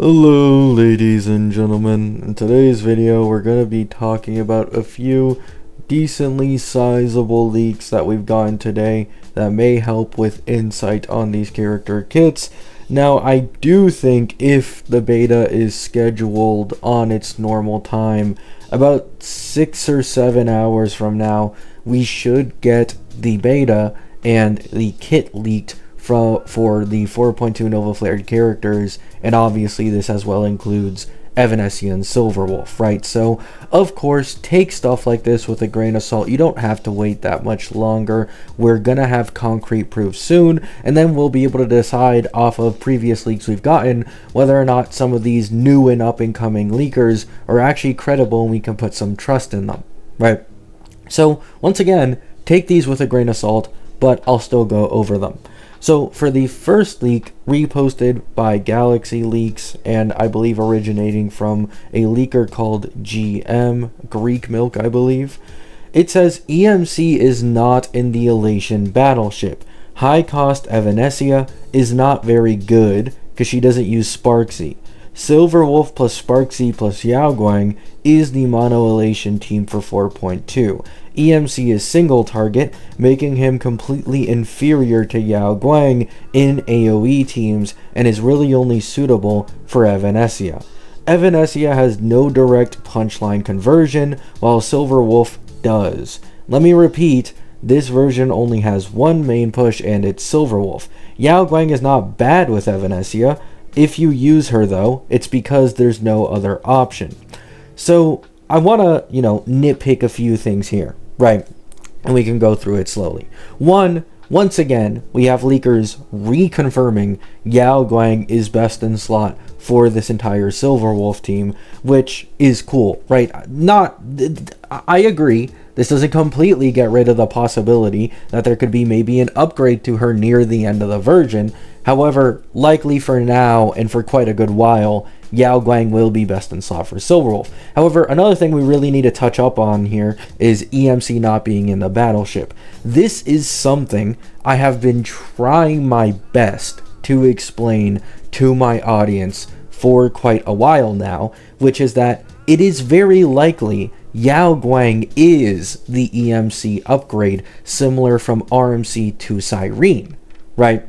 Hello ladies and gentlemen, in today's video we're going to be talking about a few decently sizable leaks that we've gotten today that may help with insight on these character kits. Now I do think if the beta is scheduled on its normal time, about 6 or 7 hours from now, we should get the beta and the kit leaked for the 4.2 Nova Flared characters, and obviously this as well includes Evanescia and Silverwolf, right? So, of course, take stuff like this with a grain of salt. You don't have to wait that much longer. We're gonna have concrete proof soon, and then we'll be able to decide off of previous leaks we've gotten whether or not some of these new and up-and-coming leakers are actually credible and we can put some trust in them, right? So, once again, take these with a grain of salt, but I'll still go over them. So for the first leak, reposted by Galaxy Leaks, and I believe originating from a leaker called GM, Greek Milk I believe, it says EMC is not in the Elation battleship. High cost Evanescia is not very good because she doesn't use Sparksy. Silverwolf plus Sparksy plus Yaoguang is the mono Elation team for 4.2. EMC is single target, making him completely inferior to Yaoguang in AoE teams and is really only suitable for Evanescia. Evanescia has no direct punchline conversion, while Silverwolf does. Let me repeat, this version only has one main push and it's Silverwolf. Yaoguang is not bad with Evanescia. If you use her though, it's because there's no other option. So I want to, nitpick a few things here, right? And we can go through it slowly. Once again, we have leakers reconfirming Yaoguang is best in slot for this entire Silverwolf team, which is cool, right? I agree. This doesn't completely get rid of the possibility that there could be maybe an upgrade to her near the end of the version. However, likely for now and for quite a good while, Yaoguang will be best in slot for Silverwolf. However, another thing we really need to touch up on here is EMC not being in the battleship. This is something I have been trying my best to explain to my audience for quite a while now, which is that it is very likely Yaoguang is the EMC upgrade, similar from RMC to Cyrene, right?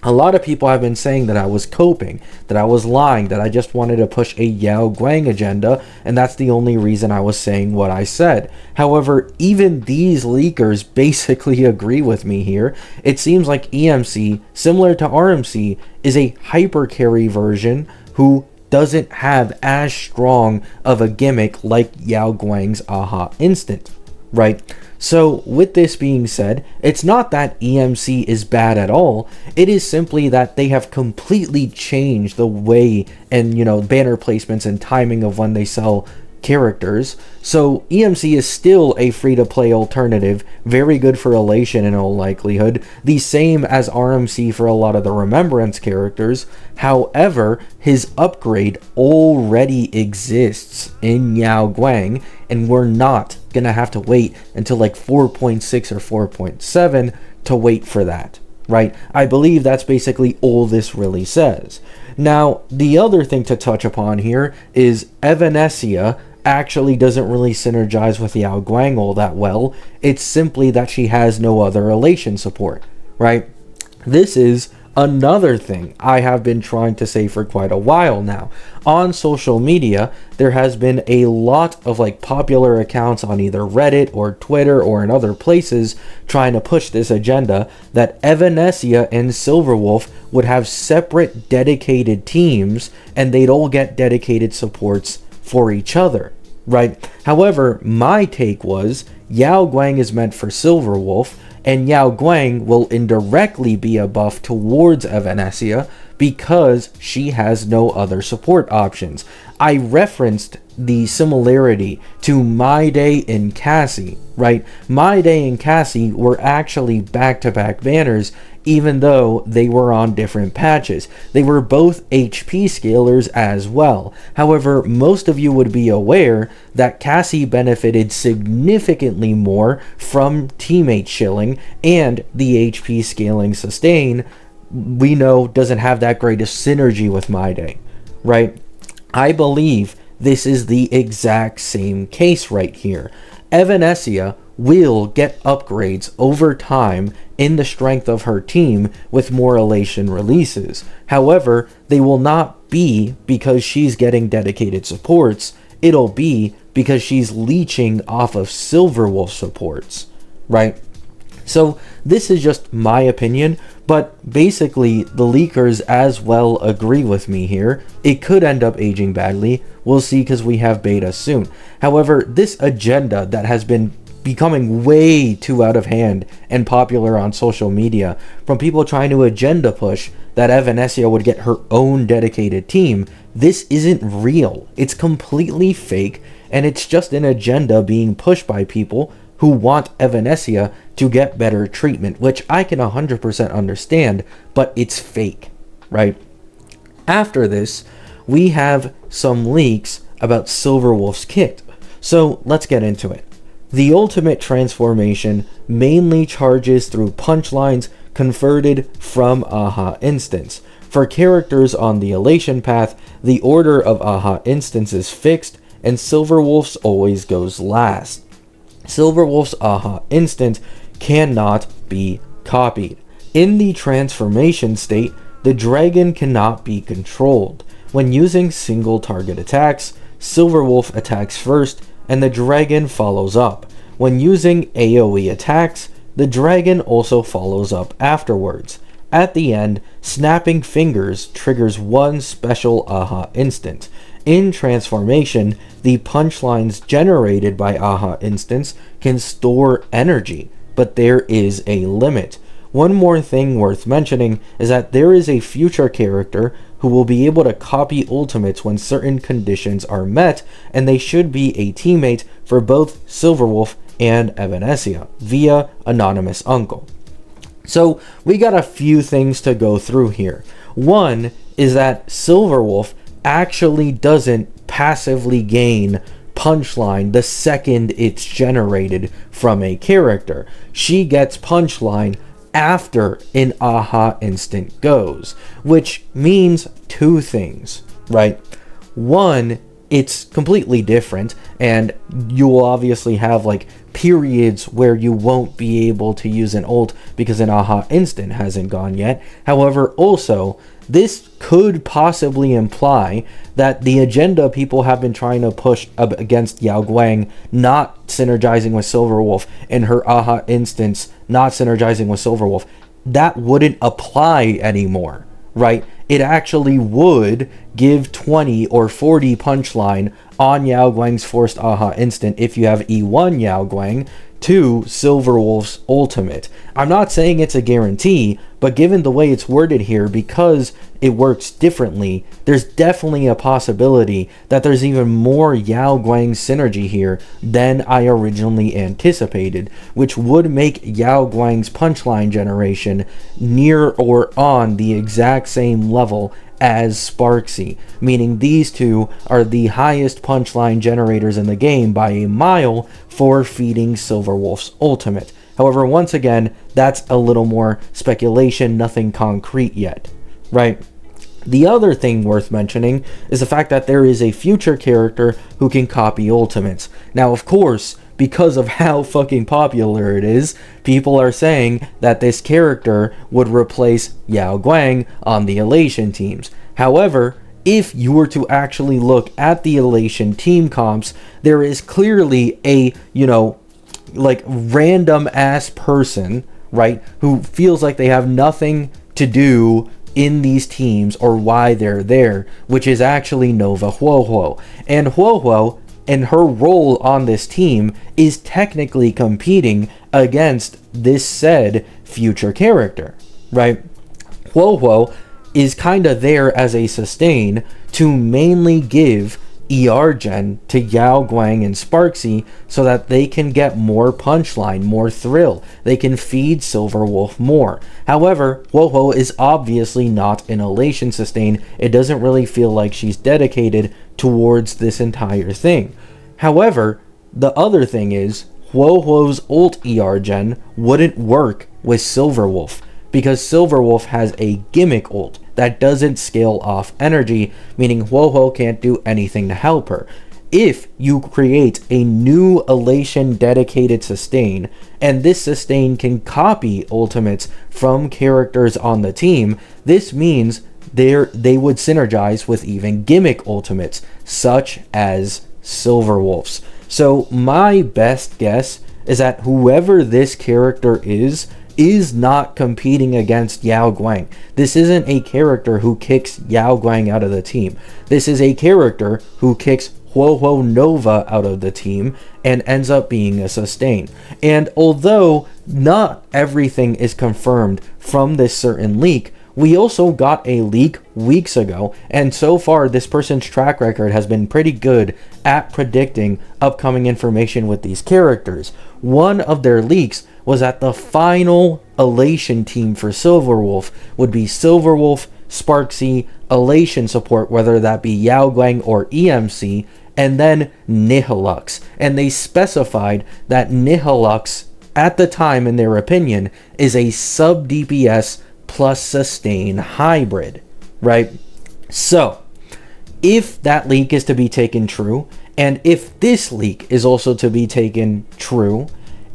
A lot of people have been saying that I was coping, that I was lying, that I just wanted to push a Yaoguang agenda, and that's the only reason I was saying what I said. However, even these leakers basically agree with me here. It seems like EMC, similar to RMC, is a hypercarry version who doesn't have as strong of a gimmick like Yaoguang's Aha Instant, right? So with this being said, it's not that EMC is bad at all. It is simply that they have completely changed the way and, banner placements and timing of when they sell characters. So EMC is still a free-to-play alternative, very good for Elation in all likelihood, the same as RMC for a lot of the Remembrance characters. However, his upgrade already exists in Yaoguang, and we're not gonna have to wait until like 4.6 or 4.7 to wait for that, right? I believe that's basically all this really says. Now, the other thing to touch upon here is Evanescia actually doesn't really synergize with Yaoguang all that well. It's simply that she has no other Elation support, right? This is another thing I have been trying to say for quite a while now. On social media, there has been a lot of popular accounts on either Reddit or Twitter or in other places trying to push this agenda that Evanescia and Silverwolf would have separate dedicated teams and they'd all get dedicated supports for each other, right? However, my take was Yaoguang is meant for Silverwolf, and Yaoguang will indirectly be a buff towards Evanescia because she has no other support options. I referenced the similarity to My Day and Cassie, right? My Day and Cassie were actually back-to-back banners, even though they were on different patches. They were both HP scalers as well. However, most of you would be aware that Cassie benefited significantly more from teammate shilling, and the HP scaling sustain we know doesn't have that great a synergy with My Day. right? I believe this is the exact same case right here. Evanescia will get upgrades over time in the strength of her team with more Elation releases. However, they will not be because she's getting dedicated supports. It'll be because she's leeching off of Silverwolf supports, right? So this is just my opinion, but basically the leakers as well agree with me here. It could end up aging badly. We'll see because we have beta soon. However, this agenda that has been becoming way too out of hand and popular on social media from people trying to agenda push that Evanescia would get her own dedicated team, this isn't real. It's completely fake, and it's just an agenda being pushed by people who want Evanescia to get better treatment, which I can 100% understand, but it's fake, right? After this, we have some leaks about Silverwolf's kit. So let's get into it. The ultimate transformation mainly charges through punchlines converted from AHA instance. For characters on the Elation path, the order of AHA instance is fixed, and Silverwolf's always goes last. Silverwolf's AHA instant cannot be copied. In the transformation state, the dragon cannot be controlled. When using single target attacks, Silverwolf attacks first and the dragon follows up. When using AoE attacks, the dragon also follows up afterwards. At the end, Snapping Fingers triggers one special AHA instant. In transformation, the punchlines generated by AHA instance can store energy, but there is a limit. One more thing worth mentioning is that there is a future character who will be able to copy ultimates when certain conditions are met, and they should be a teammate for both Silverwolf and Evanescia via Anonymous Uncle. So we got a few things to go through here. One is that Silverwolf actually doesn't passively gain punchline the second it's generated from a character. She gets punchline after an AHA instant goes, which means two things, right? One, it's completely different, and you will obviously have like periods where you won't be able to use an ult because an AHA instant hasn't gone yet. However, also, this could possibly imply that the agenda people have been trying to push up against Yao Guang not synergizing with Silverwolf and her AHA instance not synergizing with Silverwolf, that wouldn't apply anymore, right? It actually would give 20 or 40 punchline on Yao Guang's forced AHA instant if you have E1 Yao Guang to Silverwolf's ultimate. I'm not saying it's a guarantee, but given the way it's worded here, because it works differently, there's definitely a possibility that there's even more Yao Guang synergy here than I originally anticipated, which would make Yao Guang's punchline generation near or on the exact same level as Sparksy, meaning these two are the highest punchline generators in the game by a mile for feeding Silverwolf's ultimate. However, once again, that's a little more speculation, nothing concrete yet, right? The other thing worth mentioning is the fact that there is a future character who can copy ultimates. Now, of course, because of how fucking popular it is, people are saying that this character would replace Yao Guang on the Elation teams. However, if you were to actually look at the Elation team comps, there is clearly a, like random ass person, right, who feels like they have nothing to do in these teams or why they're there, which is actually Nova Huohuo. And Huohuo and her role on this team is technically competing against this said future character, right? Huohuo is kind of there as a sustain to mainly give ER gen to Yao Guang and Sparksy so that they can get more punchline, more thrill. They can feed Silverwolf more. However, Huohuo is obviously not an Elation sustain. It doesn't really feel like she's dedicated towards this entire thing. However, the other thing is Huohuo's ult ER gen wouldn't work with Silverwolf because Silverwolf has a gimmick ult that doesn't scale off energy, meaning Huohuo can't do anything to help her. If you create a new Elation dedicated sustain, and this sustain can copy ultimates from characters on the team, this means they would synergize with even gimmick ultimates, such as Silverwolf's. So my best guess is that whoever this character is not competing against Yao Guang. This isn't a character who kicks Yao Guang out of the team. This is a character who kicks Huohuo Nova out of the team and ends up being a sustain. And although not everything is confirmed from this certain leak, we also got a leak weeks ago, and so far this person's track record has been pretty good at predicting upcoming information with these characters. One of their leaks was that the final Elation team for Silverwolf would be Silverwolf, Sparksy, Elation support, whether that be Yao Guang or EMC, and then Nihilux. And they specified that Nihilux, at the time in their opinion, is a sub DPS plus sustain hybrid, right? So if that leak is to be taken true, and if this leak is also to be taken true,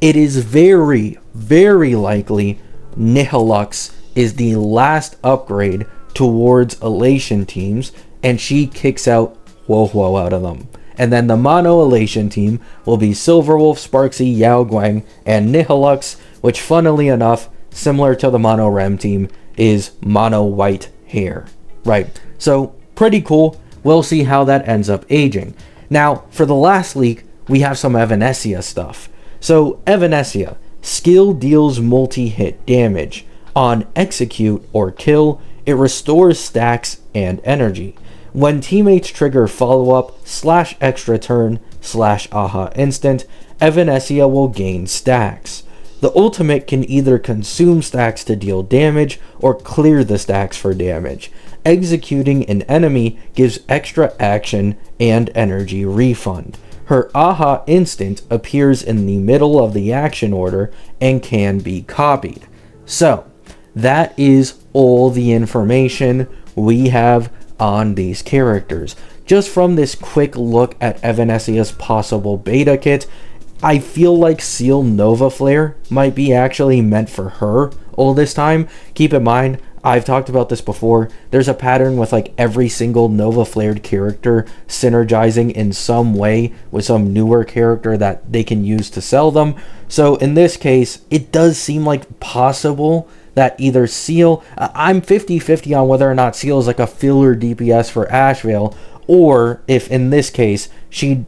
it is very, very likely Nihilux is the last upgrade towards Elation teams, and she kicks out Huohuo out of them. And then the mono Elation team will be Silverwolf, Sparksy, Yao Guang, and Nihilux, which funnily enough, similar to the mono Rem team, is mono white hair, right? So pretty cool. We'll see how that ends up aging. Now for the last leak, we have some Evanescia stuff. So Evanescia, skill deals multi-hit damage. On execute or kill, it restores stacks and energy. When teammates trigger follow-up / extra turn / aha instant, Evanescia will gain stacks. The ultimate can either consume stacks to deal damage or clear the stacks for damage. Executing an enemy gives extra action and energy refund. Her aha instant appears in the middle of the action order and can be copied. So that is all the information we have on these characters. Just from this quick look at Evanescia's possible beta kit, I feel like Seal Nova Flare might be actually meant for her all this time. Keep in mind, I've talked about this before, there's a pattern with like every single Nova Flared character synergizing in some way with some newer character that they can use to sell them. So in this case, it does seem like possible that either Seal, I'm 50-50 on whether or not Seal is like a filler DPS for Ashvale, or if in this case, she'd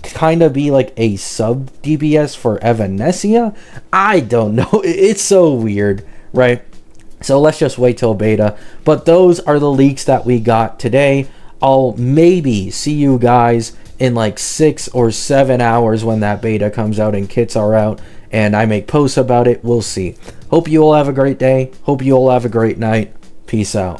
kind of be like a sub DPS for Evanescia. I don't know. It's so weird, right? So let's just wait till beta. But those are the leaks that we got today. I'll maybe see you guys in like 6 or 7 hours when that beta comes out and kits are out and I make posts about it. We'll see. Hope you all have a great day. Hope you all have a great night. Peace out.